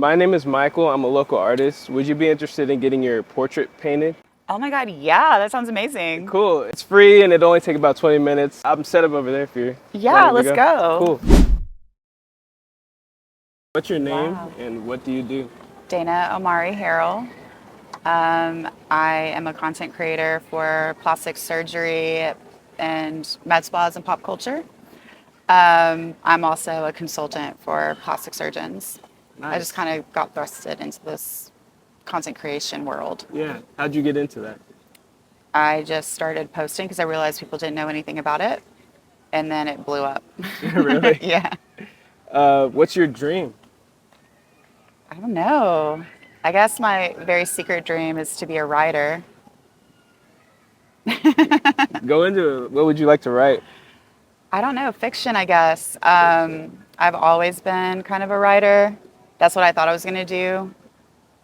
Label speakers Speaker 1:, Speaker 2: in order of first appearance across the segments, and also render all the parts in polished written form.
Speaker 1: My name is Michael. I'm a local artist. Would you be interested in getting your portrait painted?
Speaker 2: Oh my God, yeah, that sounds amazing.
Speaker 1: Cool. It's free and it only take about 20 minutes. I'm set up over there if you're
Speaker 2: Yeah,
Speaker 1: wanting to
Speaker 2: let's
Speaker 1: go.
Speaker 2: go.
Speaker 1: Cool. What's your name
Speaker 2: Wow.
Speaker 1: and what do you do?
Speaker 2: Dana Omari Harrell. I am a content creator for plastic surgery and med spas and pop culture. I'm also a consultant for plastic surgeons. I just
Speaker 1: Nice.
Speaker 2: kind of got thrusted into this content creation world.
Speaker 1: Yeah. How'd you get into that?
Speaker 2: I just started posting because I realized people didn't know anything about it, and then it blew up.
Speaker 1: Really?
Speaker 2: Yeah.
Speaker 1: What's your dream?
Speaker 2: I don't know. I guess my very secret dream is to be a writer.
Speaker 1: Go into it. What would you like to write?
Speaker 2: I don't know, fiction, I guess.
Speaker 1: Fiction.
Speaker 2: I've always been kind of a writer. That's what I thought I was going to do.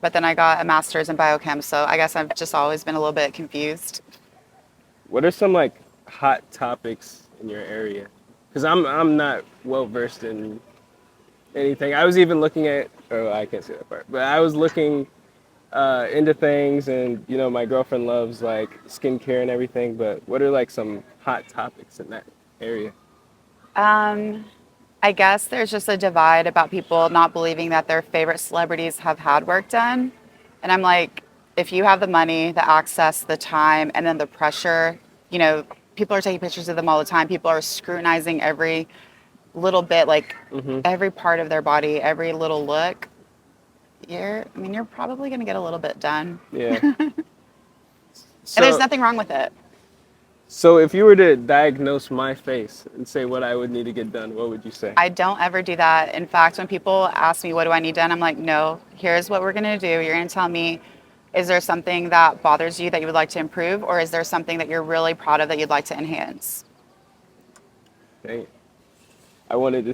Speaker 2: But then I got a master's in biochem, so I guess I've just always been a little bit confused.
Speaker 1: What are some like hot topics in your area? Because I'm not well versed in anything. I was even looking at, oh, I can't say that part, but I was looking into things, and my girlfriend loves like skincare and everything. But what are like some hot topics in that area?
Speaker 2: Um, I guess there's just a divide about people not believing that their favorite celebrities have had work done. And I'm like, if you have the money, the access, the time, and then the pressure, you know, people are taking pictures of them all the time. People are scrutinizing every little bit, like
Speaker 1: Hmm.
Speaker 2: every part of their body, every little look. You're probably going to get a little bit done.
Speaker 1: Yeah.
Speaker 2: And there's
Speaker 1: So,
Speaker 2: nothing wrong with it.
Speaker 1: so if you were to diagnose my face and say what I would need to get done, what would you say?
Speaker 2: I don't ever do that. In fact, when people ask me, what do I need done? I'm like, no, here's what we're going to do. You're going to tell me, is there something that bothers you that you would like to improve? Or is there something that you're really proud of that you'd like to enhance?
Speaker 1: Dang, I wanted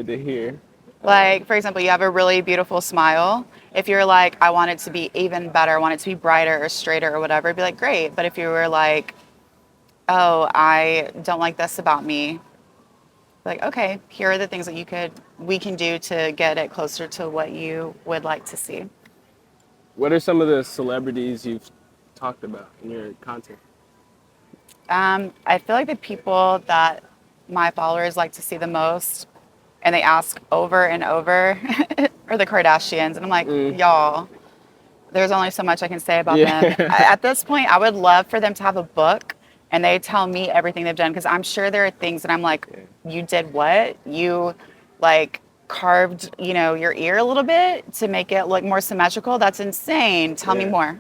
Speaker 1: to hear.
Speaker 2: Like, for example, you have a really beautiful smile. If you're like, I want it to be even better, I want it to be brighter or straighter or whatever, it'd be like, great. But if you were like, oh, I don't like this about me, like, okay, here are the things that we can do to get it closer to what you would like to see.
Speaker 1: What are some of the celebrities you've talked about in your content?
Speaker 2: I feel like the people that my followers like to see the most and they ask over and over are the Kardashians. And I'm like,
Speaker 1: Mm,
Speaker 2: y'all, there's only so much I can say about them.
Speaker 1: yeah.
Speaker 2: At this point, I would love for them to have a book and they tell me everything they've done because I'm sure there are things that I'm like,
Speaker 1: Yeah.
Speaker 2: you did what? You like carved, your ear a little bit to make it look more symmetrical. That's insane. Tell me
Speaker 1: Yeah.
Speaker 2: more.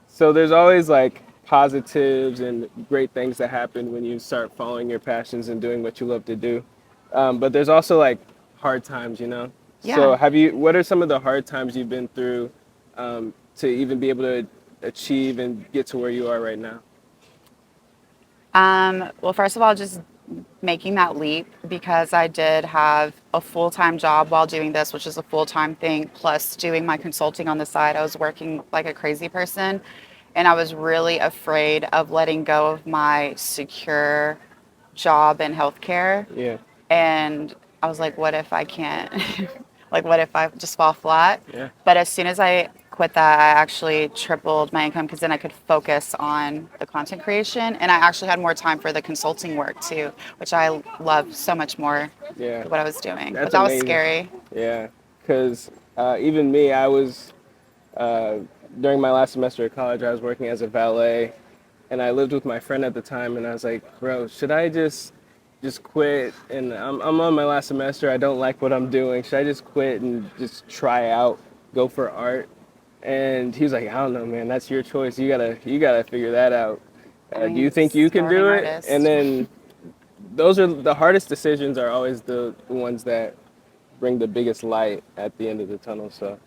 Speaker 1: So there's always like positives and great things that happen when you start following your passions and doing what you love to do. But there's also like hard times. So
Speaker 2: Yeah.
Speaker 1: what are some of the hard times you've been through to even be able to achieve and get to where you are right now?
Speaker 2: Well, first of all, just making that leap because I did have a full time job while doing this, which is a full time thing, plus doing my consulting on the side. I was working like a crazy person, and I was really afraid of letting go of my secure job in healthcare.
Speaker 1: Yeah,
Speaker 2: And I was like, what if I can't? Like, what if I just fall flat?
Speaker 1: yeah,
Speaker 2: But as soon as I quit that, I actually tripled my income because then I could focus on the content creation. And I actually had more time for the consulting work too, which I love so much more
Speaker 1: yeah.
Speaker 2: than what I was doing. But
Speaker 1: That's
Speaker 2: that was
Speaker 1: amazing.
Speaker 2: scary.
Speaker 1: Yeah, because even me, I was uh, during my last semester of college, I was working as a valet, and I lived with my friend at the time, and I was like, bro, should I just quit? And I'm on my last semester. I don't like what I'm doing. Should I just quit and just try out, go for art? And he was like, I don't know, man. That's your choice. You gotta figure that out.
Speaker 2: I
Speaker 1: Do you
Speaker 2: mean,
Speaker 1: think you can
Speaker 2: starving
Speaker 1: do it? And
Speaker 2: artist.
Speaker 1: then those are the hardest decisions. Are always the ones that bring the biggest light at the end of the tunnel. So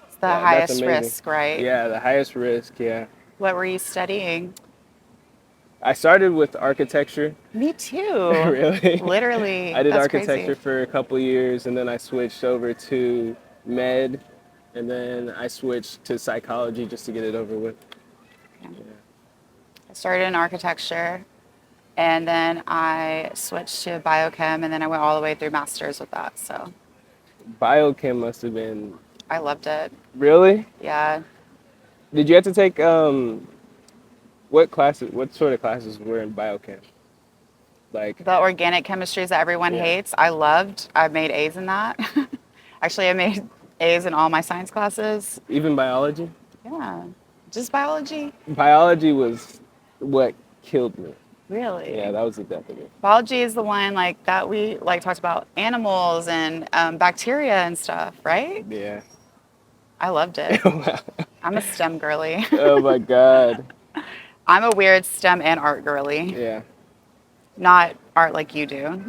Speaker 2: It's the
Speaker 1: that's
Speaker 2: highest
Speaker 1: amazing.
Speaker 2: risk, right?
Speaker 1: Yeah, the highest risk. Yeah.
Speaker 2: What were you studying?
Speaker 1: I started with architecture.
Speaker 2: Me too.
Speaker 1: Really. I
Speaker 2: Literally.
Speaker 1: did
Speaker 2: That's
Speaker 1: architecture
Speaker 2: crazy.
Speaker 1: for a couple years, and then I switched over to med, and then I switched to psychology just to get it over with.
Speaker 2: Yeah.
Speaker 1: Yeah.
Speaker 2: I started in architecture and then I switched to biochem and then I went all the way through masters with that. So
Speaker 1: Biochem must have been
Speaker 2: I loved it.
Speaker 1: really.
Speaker 2: Yeah.
Speaker 1: Did you have to take what classes? What sort of classes were in biochem? Like,
Speaker 2: The organic chemistries that everyone
Speaker 1: yeah,
Speaker 2: hates, I loved. I made A's in that. Actually, I made A's in all my science classes.
Speaker 1: even biology.
Speaker 2: Yeah. Just biology?
Speaker 1: Biology was what killed me. Yeah,
Speaker 2: Really?
Speaker 1: that was the death of me.
Speaker 2: Biology is the one like that we like talked about animals and bacteria and stuff, right?
Speaker 1: Yeah.
Speaker 2: I loved it. I'm a STEM girly.
Speaker 1: Oh my God.
Speaker 2: I'm a weird STEM and art girly,
Speaker 1: Yeah.
Speaker 2: not art like you do.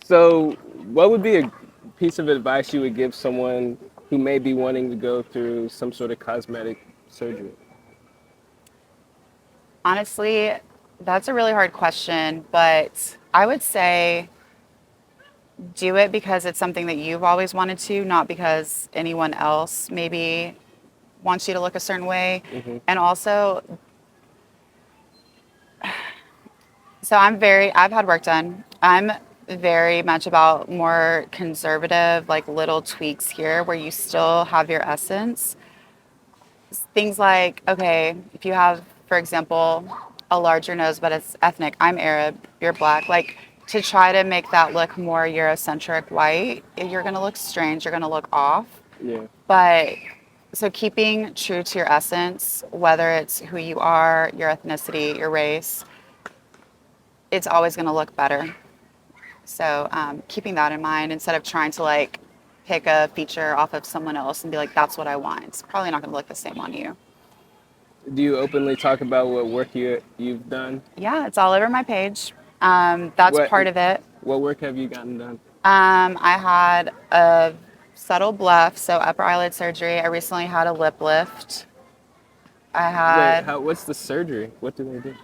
Speaker 1: So, what would be a piece of advice you would give someone who may be wanting to go through some sort of cosmetic surgery?
Speaker 2: Honestly, that's a really hard question, but I would say do it because it's something that you've always wanted to, not because anyone else maybe wants you to look a certain way.
Speaker 1: Hmm.
Speaker 2: And also, so I've had work done. I'm very much about more conservative, like little tweaks here where you still have your essence. Things like, okay, if you have, for example, a larger nose, but it's ethnic, I'm Arab, you're black, like to try to make that look more Eurocentric white, you're gonna look strange, you're gonna look off.
Speaker 1: Yeah.
Speaker 2: But so keeping true to your essence, whether it's who you are, your ethnicity, your race, it's always gonna look better. So keeping that in mind instead of trying to like pick a feature off of someone else and be like, that's what I want. It's probably not gonna look the same on you.
Speaker 1: Do you openly talk about what work you've done?
Speaker 2: Yeah, it's all over my page. That's
Speaker 1: What
Speaker 2: part of it.
Speaker 1: what work have you gotten done?
Speaker 2: I had a subtle bluff, so upper eyelid surgery. I recently had a lip lift. I
Speaker 1: Wait,
Speaker 2: had
Speaker 1: how? What's the surgery? What do they do?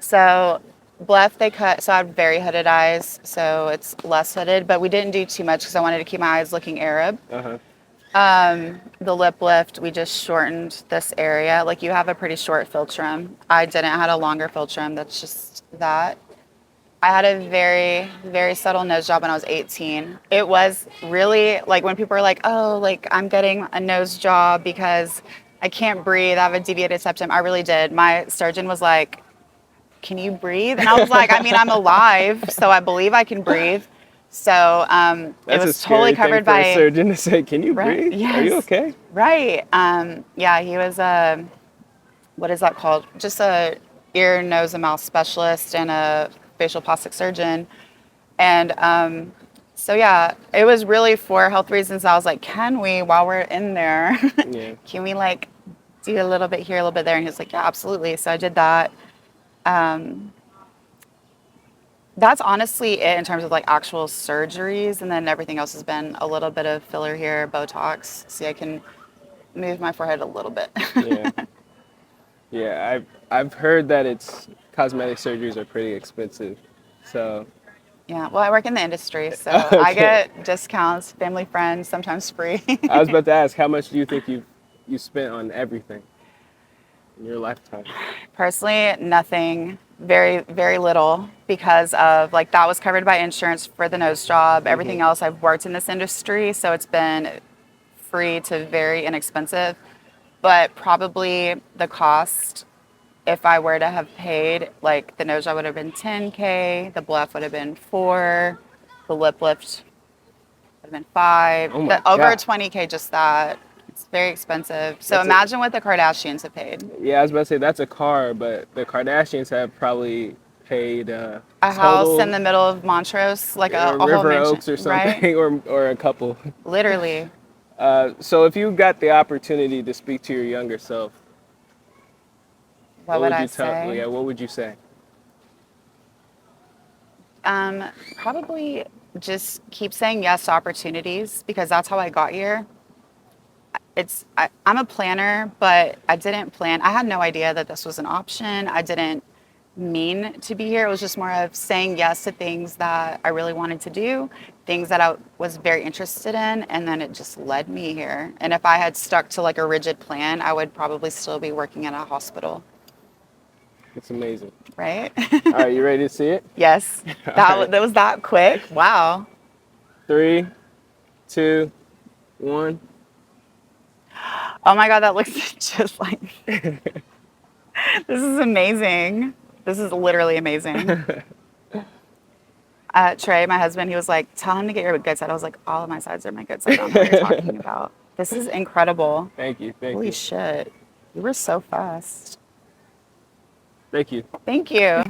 Speaker 2: so bluff they cut. So I had very hooded eyes, so it's less hooded. But we didn't do too much because I wanted to keep my eyes looking Arab.
Speaker 1: Uh huh.
Speaker 2: The lip lift, we just shortened this area. Like you have a pretty short philtrum. I didn't. I had a longer philtrum. That's just that. I had a very, very subtle nose job when I was 18. It was really like when people are like, oh, like I'm getting a nose job because I can't breathe. I have a deviated septum. I really did. My surgeon was like, can you breathe? And I was like, I mean, I'm alive, so I believe I can breathe. So it
Speaker 1: That's a
Speaker 2: was totally
Speaker 1: scary thing
Speaker 2: covered
Speaker 1: for a
Speaker 2: by,
Speaker 1: surgeon to say. Can you
Speaker 2: right?
Speaker 1: breathe? Are you
Speaker 2: Yes,
Speaker 1: okay?
Speaker 2: right. Yeah, he was a, what is that called? Just a ear, nose, and mouth specialist and a facial plastic surgeon. And so, yeah, it was really for health reasons. I was like, can we, while we're in there,
Speaker 1: Yeah.
Speaker 2: can we like do a little bit here, a little bit there? And he was like, yeah, absolutely. So I did that. That's honestly it in terms of like actual surgeries. And then everything else has been a little bit of filler here, Botox. See, I can move my forehead a little bit.
Speaker 1: Yeah. Yeah. I've heard that it's cosmetic surgeries are pretty expensive. So
Speaker 2: Yeah, well, I work in the industry, so I
Speaker 1: okay.
Speaker 2: get discounts, family, friends, sometimes free.
Speaker 1: I was about to ask, how much do you think you spent on everything in your lifetime?
Speaker 2: Personally, nothing, very, very little, because of like that was covered by insurance for the nose job.
Speaker 1: Hmm.
Speaker 2: Everything else, I've worked in this industry, so it's been free to very inexpensive. But probably the cost, if I were to have paid, like the nose job would have been 10K, the bluff would have been 4, the lip lift would have been 5,
Speaker 1: Oh my
Speaker 2: over
Speaker 1: God.
Speaker 2: 20K just that. It's very expensive. So
Speaker 1: That's a
Speaker 2: imagine what the Kardashians have paid.
Speaker 1: Yeah, I was about to say that's a car, but the Kardashians have probably paid
Speaker 2: A house in
Speaker 1: total
Speaker 2: the middle of Montrose, like a whole
Speaker 1: River
Speaker 2: mansion,
Speaker 1: Oaks or
Speaker 2: right?
Speaker 1: something, or a couple.
Speaker 2: Literally.
Speaker 1: So if you got the opportunity to speak to your younger self,
Speaker 2: What
Speaker 1: what
Speaker 2: would
Speaker 1: would
Speaker 2: I
Speaker 1: you tell?
Speaker 2: say?
Speaker 1: Yeah, what would you say?
Speaker 2: Probably just keep saying yes to opportunities because that's how I got here. I'm a planner, but I didn't plan. I had no idea that this was an option. I didn't mean to be here. It was just more of saying yes to things that I really wanted to do, things that I was very interested in, and then it just led me here. And if I had stuck to like a rigid plan, I would probably still be working in a hospital,
Speaker 1: It's amazing.
Speaker 2: right?
Speaker 1: All right, you ready to see it?
Speaker 2: Yes.
Speaker 1: All
Speaker 2: That
Speaker 1: right,
Speaker 2: that was that quick. Wow.
Speaker 1: 3, 2, 1.
Speaker 2: Oh my God, that looks just like. This is amazing. This is literally amazing. Trey, my husband, he was like, tell him to get your good side. I was like, all of my sides are my good side. I don't know what you're talking about. This is incredible.
Speaker 1: Thank you. Thank
Speaker 2: Holy
Speaker 1: you.
Speaker 2: shit. You were so fast.
Speaker 1: Thank you.
Speaker 2: Thank you.